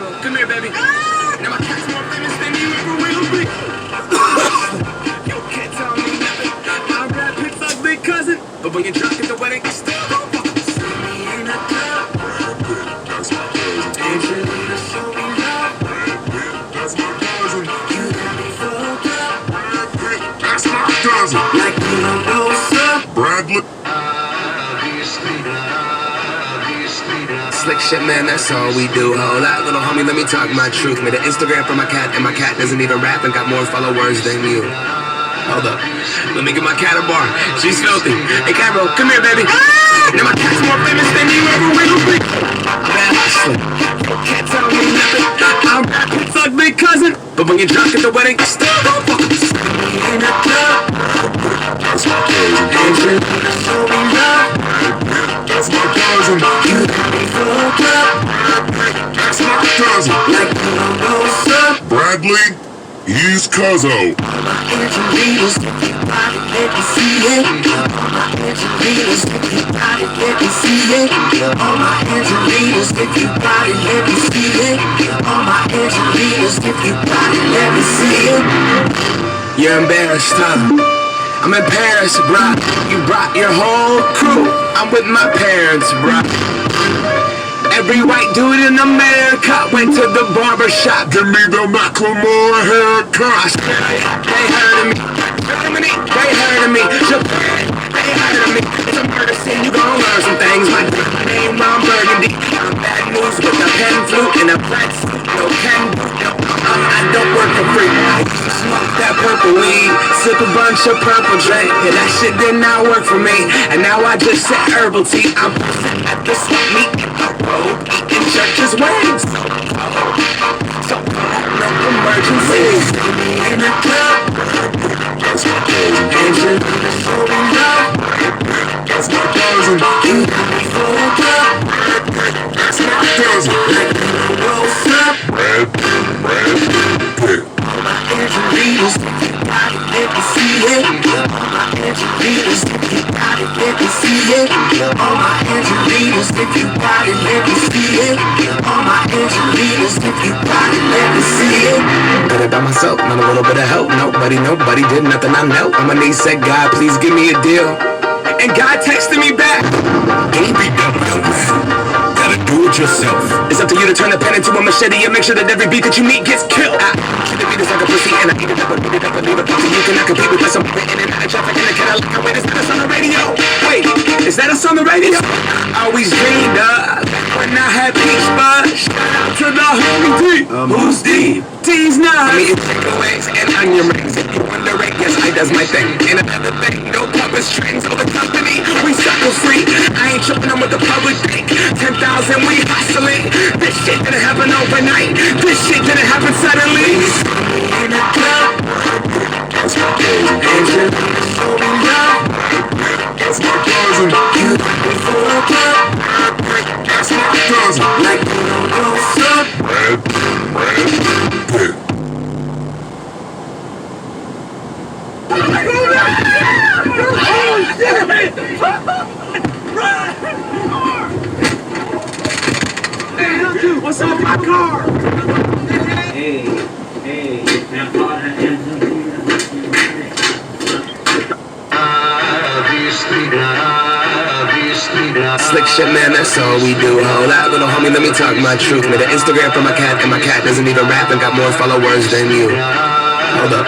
bro. Come here, baby. Now my cat's more famous than you ever will be. You can't tell me nothing. I'm Brad Pitt's ugly cousin. But when you're drunk at the wedding, you still don't fucking see me in the club. That's my cousin. Angelina, show me love. That's my cousin. You got me fucked up. That's my cousin. Like you don't know what's up. Bradley. Slick shit, man, that's all we do. Hold up, little homie, let me talk my truth. Made an Instagram for my cat, and my cat doesn't even rap and got more followers than you. Hold up, let me get my cat a bar. She's filthy. Hey, Cairo, come here, baby. Now my cat's more famous than you ever will be. Bad hustler, can't tell me nothing. I'm Brad Pitt's ugly cousin. But when you're drunk at the wedding, you still don't fucking see me in the club. That's my cousin. Angelina, show me love. That's my cousin. You got me fucked up. That's my cousin. Like you don't know what's up. Bradley, he's Cuzzo. All my Angelinas, if you body, let me see it. All my Angelinas, if you body, let me see it. All my Angelinas, if you body, let me see it. All my Angelinas, if you body, let me see it. You're embarrassed, huh? I'm in Paris, bruh. You brought your whole crew. I'm with my parents, bruh. Every white dude in America went to the barber shop. Give me the Macklemore haircut. They heard of me. Germany, they heard of me. Japan, they heard of me. It's a murder scene, you gon' learn some things. My name, Ron Burgundy. I'm bad news with a pen flute and a black suit. No Ken, no, I don't work for free. I used to smoke that purple weed, sip a bunch of purple drink. Yeah, that shit did not work for me. And now I just sip herbal tea. I'm at the swap meet in the road, eating church's wings. So no emergencies. In the club. That's my cousin. Angelina, show me love. That's my cousin. You got me fucked up. That's my cousin. Like you don't know what's up. Brad Pitt. All my Angelinas, if you body, let me see it. All my Angelinas, if you body, let me see it. All my Angelinas, if you body, let me see it. All my Angelinas, if you body, let me see it. Got it by myself, not a little bit of help. Nobody did nothing, I knelt. On my knees said, God, please give me a deal. And God texted me back. Don't be dumb, young man. Gotta do it yourself. It's up to you to turn the pen into a machete and make sure that every beat that you meet gets killed. I treat the beat as like a pussy and I eat it up and beat it up and leave it up to you. Cannot compete with some in and out of traffic in the Cadillac. Wait, is that us on the radio? Wait, is that us on the radio? I always dreamed of when I had peach fuzz. Shout out to the homie D. Who's D? D's not. I mean, it's takeaways and onion rings. If you wondering, yes, I does my thing. And another thing, no puppet strings over company. We sucker free. I ain't tripping on what the public think. 10,000, we hustling. This shit didn't happen overnight. This shit didn't happen suddenly. In the club. That's my cousin. Angelina, show me love. That's my cousin. You got me fucked up. That's my cousin. Like you don't know what's up. Brad Pitt. Oh shit! Hey, what's up with my car? Hey, Slick shit, man, that's all we do. Hold up, little homie, let me talk my truth. Made an Instagram for my cat, and my cat doesn't even rap and got more followers than you. Hold up,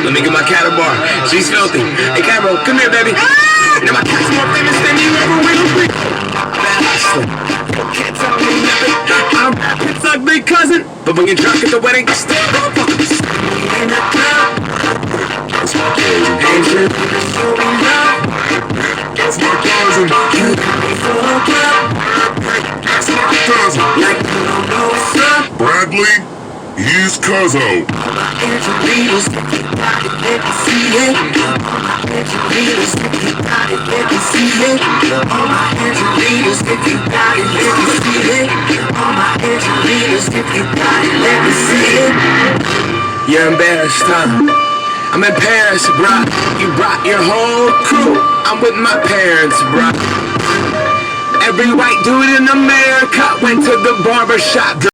let me get my cat a bar. She's filthy. Hey, Cairo, come here, baby. Now my cat's more famous than you ever will be. Bad hustler, can't tell me nothing. I'm Brad Pitt's ugly cousin. But when you're drunk at the wedding, you still don't fucking see me in the club. That's my cousin. Angelina, show me love. That's my cousin. You got me fucked up. That's my cousin. Like you don't know what's up. Bradley, he's Cuzzo. All my Angelinas, if you body, let me see it. All my Angelinas, if you body, let me see it. All my Angelinas, if you body, let me see it. All my Angelinas, if you body, let me see it. You're embarrassed, huh? I'm in Paris, bruh. You brought your whole crew. I'm with my parents, bruh. Every white dude in America went to the barber shop.